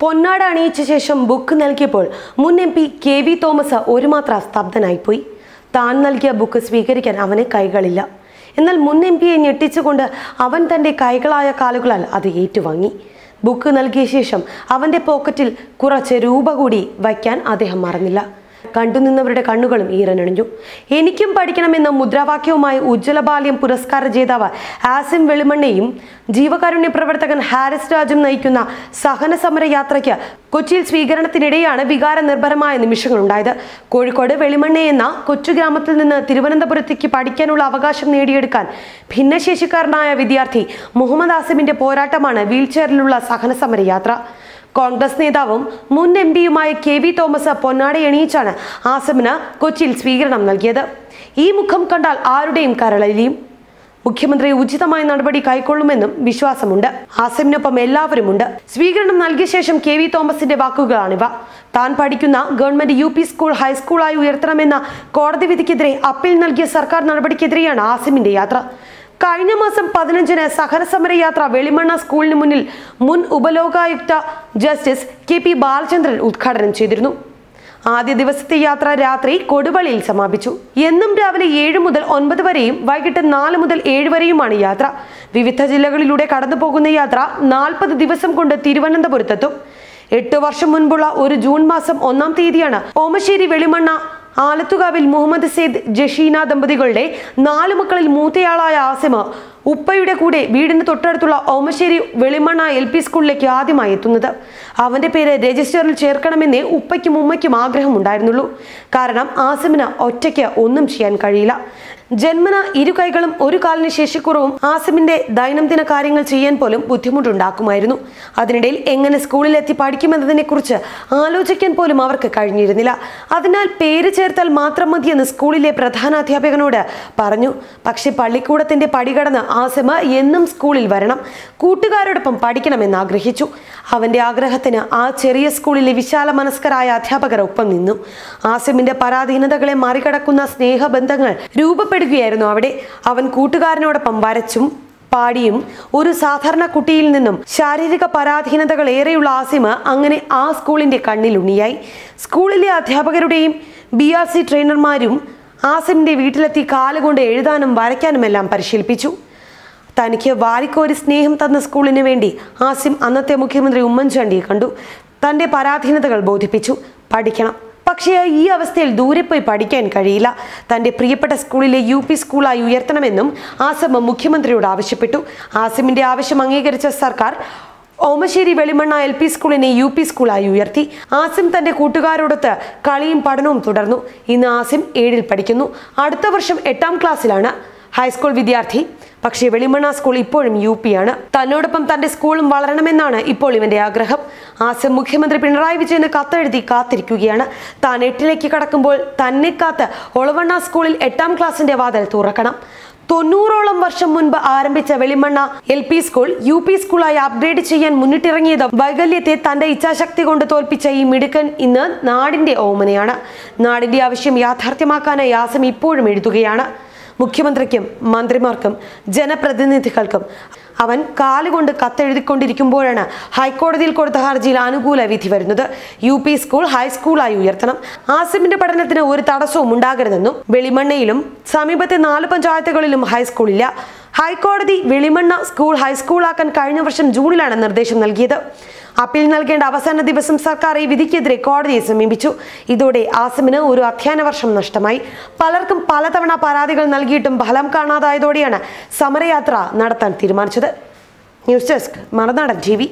പൊന്നാട അണിയിച്ച ശേഷം ബുക്ക് നൽകിയപ്പോൾ മുൻ MP KV തോമസ് ഒരു മാത്ര സ്തബ്ധനായിപ്പോയി. താൻ നൽകിയ ബുക്ക് സ്വീകരിക്കാൻ അവന് കൈകളില്ല. എന്നാൽ മുൻ MP ഞെട്ടിച്ചുകൊണ്ട് അവൻ തൻ്റെ കൈകളായ കാലുകളാൽ അത് ഏറ്റുവാങ്ങി. ബുക്ക് നൽകിയ ശേഷം അവൻ്റെ പോക്കറ്റിൽ കുറച്ച് രൂപ കൂടി വയ്ക്കാൻ അദ്ദേഹം മറന്നില്ല. കണ്ടുനിന്നവരുടെ കണ്ണുകളും ഈറനണിഞ്ഞു. എനിക്കും പഠിക്കണമെന്ന മുദ്രാവാക്യവുമായി ഉജ്ജ്വല ബാല്യം പുരസ്കാര ജേതാവ് ആസിം വെളിമണ്ണയും ജീവകാരുണ്യ പ്രവർത്തകൻ ഹാരിസ് രാജും നയിക്കുന്ന സഹന സമര യാത്രയ്ക്ക് കൊച്ചിയിൽ സ്വീകരണത്തിനിടെയാണ് വികാര നിർഭരമായ നിമിഷങ്ങളുണ്ടായത്. കോഴിക്കോട് വെളിമണ്ണ എന്ന കൊച്ചു ഗ്രാമത്തിൽ നിന്ന് തിരുവനന്തപുരത്തേക്ക് പഠിക്കാനുള്ള അവകാശം നേടിയെടുക്കാൻ ഭിന്നശേഷിക്കാരനായ വിദ്യാർത്ഥി മുഹമ്മദ് ആസിമിന്റെ പോരാട്ടമാണ് വീൽചെയറിലുള്ള സഹന സമര യാത്ര. കോൺഗ്രസ് നേതാവും മുൻ MP KV തോമസ് പൊന്നാടയണിയിച്ചാണ് ആസിമിന് കൊച്ചിയിൽ സ്വീകരണം നൽകിയത്. ഈ മുഖം കണ്ടാൽ ആരുടെയും കരളലിയും. മുഖ്യമന്ത്രി ഉചിതമായ നടപടി കൈക്കൊള്ളുമെന്നും വിശ്വാസമുണ്ട്. ആസിമിനൊപ്പം എല്ലാവരുമുണ്ട്. സ്വീകരണം നൽകിയ ശേഷം KV തോമസിന്റെ വാക്കുകളാണിവ. താൻ പഠിക്കുന്ന ഗവൺമെന്റ് UP സ്കൂൾ ഹൈസ്കൂളായി ഉയർത്തണമെന്ന കോടതി വിധിക്കെതിരെ അപ്പീൽ നൽകിയ സർക്കാർ നടപടിക്കെതിരെയാണ് ആസിമിന്റെ യാത്ര. കഴിഞ്ഞ മാസം 15-ന് സഹനസമര യാത്ര വെളിമണ്ണ സ്കൂളിന് മുന്നിൽ മുൻ ഉപലോകായുക്ത ജസ്റ്റിസ് KP ബാലചന്ദ്രൻ ഉദ്ഘാടനം ചെയ്തിരുന്നു. ആദ്യ ദിവസത്തെ യാത്ര രാത്രി കൊടുവള്ളിയിൽ സമാപിച്ചു. എന്നും രാവിലെ 7 മുതൽ 9 വരെയും വൈകിട്ട് 4 മുതൽ 7 വരെയുമാണ് യാത്ര. വിവിധ ജില്ലകളിലൂടെ കടന്നു പോകുന്ന യാത്ര 40 ദിവസം കൊണ്ട് തിരുവനന്തപുരത്തെത്തും. 8 വർഷം മുൻപുള്ള ഒരു ജൂൺ മാസം 1-ാം തീയതിയാണ് ഓമശ്ശേരി വെളിമണ്ണ ആലത്തുകാവിൽ മുഹമ്മദ് സെയ്ദ് ജഷീന ദമ്പതികളുടെ 4 മക്കളിൽ മൂത്തയാളായ ആസിമ ഉപ്പയുടെ കൂടെ വീടിന് തൊട്ടടുത്തുള്ള ഓമശ്ശേരി വെളിമണ്ണ LP സ്കൂളിലേക്ക് ആദ്യമായി എത്തുന്നത്. അവന്റെ പേര് രജിസ്റ്ററിൽ ചേർക്കണമെന്നേ ഉപ്പയ്ക്കും ഉമ്മയ്ക്കും ആഗ്രഹമുണ്ടായിരുന്നുള്ളൂ. കാരണം ആസിമിന് ഒറ്റയ്ക്ക് ഒന്നും ചെയ്യാൻ കഴിയില്ല. ജന്മന 2 കൈകളും 1 കാലിന് ശേഷിക്കുറവും ആസിമിന്റെ ദൈനംദിന കാര്യങ്ങൾ ചെയ്യാൻ പോലും ബുദ്ധിമുട്ടുണ്ടാക്കുമായിരുന്നു. അതിനിടയിൽ എങ്ങനെ സ്കൂളിലെത്തി പഠിക്കുമെന്നതിനെ കുറിച്ച് ആലോചിക്കാൻ പോലും അവർക്ക് കഴിഞ്ഞിരുന്നില്ല. അതിനാൽ പേര് ചേർത്താൽ മാത്രം മതിയെന്ന് സ്കൂളിലെ പ്രധാനാധ്യാപകനോട് പറഞ്ഞു. പക്ഷെ പള്ളിക്കൂടത്തിന്റെ പടികടന്ന് ആസിമ എന്നും സ്കൂളിൽ വരണം, കൂട്ടുകാരോടൊപ്പം പഠിക്കണമെന്ന് ആഗ്രഹിച്ചു. അവന്റെ ആഗ്രഹത്തിന് ആ ചെറിയ സ്കൂളിലെ വിശാല മനസ്കരായ അധ്യാപകർ ഒപ്പം നിന്നു. ആസിമിന്റെ പരാധീനതകളെ മറികടക്കുന്ന സ്നേഹബന്ധങ്ങൾ രൂപപ്പെടുകയായിരുന്നു അവിടെ. അവൻ കൂട്ടുകാരനോടൊപ്പം വരച്ചും പാടിയും ഒരു സാധാരണ കുട്ടിയിൽ നിന്നും ശാരീരിക പരാധീനതകൾ ഏറെയുള്ള ആസിമ അങ്ങനെ ആ സ്കൂളിന്റെ കണ്ണിലുണ്ണിയായി. സ്കൂളിലെ അധ്യാപകരുടെയും BRC ട്രെയിനർമാരും ആസിമിന്റെ വീട്ടിലെത്തി കാലുകൊണ്ട് എഴുതാനും വരയ്ക്കാനുമെല്ലാം പരിശീലിപ്പിച്ചു. തനിക്ക് വാരിക്കോരി സ്നേഹം തന്ന സ്കൂളിന് വേണ്ടി ആസിം അന്നത്തെ മുഖ്യമന്ത്രി ഉമ്മൻചാണ്ടിയെ കണ്ടു. തൻ്റെ പരാധീനതകൾ ബോധിപ്പിച്ചു. പഠിക്കണം, പക്ഷേ ഈ അവസ്ഥയിൽ ദൂരെ പോയി പഠിക്കാൻ കഴിയില്ല. തൻ്റെ പ്രിയപ്പെട്ട സ്കൂളിലെ UP സ്കൂളായി ഉയർത്തണമെന്നും ആസിം മുഖ്യമന്ത്രിയോട് ആവശ്യപ്പെട്ടു. ആസിമിന്റെ ആവശ്യം അംഗീകരിച്ച സർക്കാർ ഓമശ്ശേരി വെളിമണ്ണ LP സ്കൂളിനെ UP സ്കൂളായി ഉയർത്തി. ആസിം തന്റെ കൂട്ടുകാരോടൊത്ത് കളിയും പഠനവും തുടർന്നു. ഇന്ന് ആസിം 7-ൽ പഠിക്കുന്നു. അടുത്ത വർഷം 8-ാം ക്ലാസ്സിലാണ്. ഹൈസ്കൂൾ വിദ്യാർത്ഥി. പക്ഷേ വെളിമണ്ണ സ്കൂൾ ഇപ്പോഴും UP ആണ്. തന്നോടൊപ്പം തന്റെ സ്കൂളും വളരണമെന്നാണ് ഇപ്പോൾ ഇവന്റെ ആഗ്രഹം. ആസിം മുഖ്യമന്ത്രി പിണറായി വിജയന് കത്തെഴുതി കാത്തിരിക്കുകയാണ്. താൻ 8-ലേക്ക് കടക്കുമ്പോൾ തന്നെ കാത്ത് ഒളവണ്ണ സ്കൂളിൽ 8-ാം ക്ലാസിന്റെ വാതിൽ തുറക്കണം. 90ഓളം വർഷം മുൻപ് ആരംഭിച്ച വെളിമണ്ണ LP സ്കൂൾ UP സ്കൂളായി അപ്ഗ്രേഡ് ചെയ്യാൻ മുന്നിട്ടിറങ്ങിയത് വൈകല്യത്തെ തന്റെ ഇച്ഛാശക്തി കൊണ്ട് തോൽപ്പിച്ച ഈ മിടുക്കൻ ഇന്ന് നാടിന്റെ ഓമനയാണ്. നാടിന്റെ ആവശ്യം യാഥാർത്ഥ്യമാക്കാനായി ആസിം ഇപ്പോഴും എഴുതുകയാണ്. മുഖ്യമന്ത്രിക്കും മന്ത്രിമാർക്കും ജനപ്രതിനിധികൾക്കും. അവൻ കാലുകൊണ്ട് കത്തെഴുതിക്കൊണ്ടിരിക്കുമ്പോഴാണ് ഹൈക്കോടതിയിൽ കൊടുത്ത ഹർജിയിൽ അനുകൂല വിധി വരുന്നത്. UP സ്കൂൾ ഹൈസ്കൂളായി ഉയർത്തണം. ആസിമിന്റെ പഠനത്തിന് ഒരു തടസ്സവും ഉണ്ടാകരുതെന്നും വെളിമണ്ണയിലും സമീപത്തെ 4 പഞ്ചായത്തുകളിലും ഹൈസ്കൂളില്ല. ഹൈക്കോടതി വെളിമണ്ണ സ്കൂൾ ഹൈസ്കൂളാക്കാൻ കഴിഞ്ഞ വർഷം ജൂണിലാണ് നിർദ്ദേശം നൽകിയത്. അപ്പീൽ നൽകേണ്ട അവസാന ദിവസം സർക്കാർ ഈ വിധിക്കെതിരെ കോടതിയെ സമീപിച്ചു. ഇതോടെ ആസിമിന് ഒരു അധ്യയന വർഷം നഷ്ടമായി. പലർക്കും പലതവണ പരാതികൾ നൽകിയിട്ടും ഫലം കാണാതായതോടെയാണ് സമരയാത്ര നടത്താൻ തീരുമാനിച്ചത്. ന്യൂസ് ഡെസ്ക് മറുനാടൻ TV.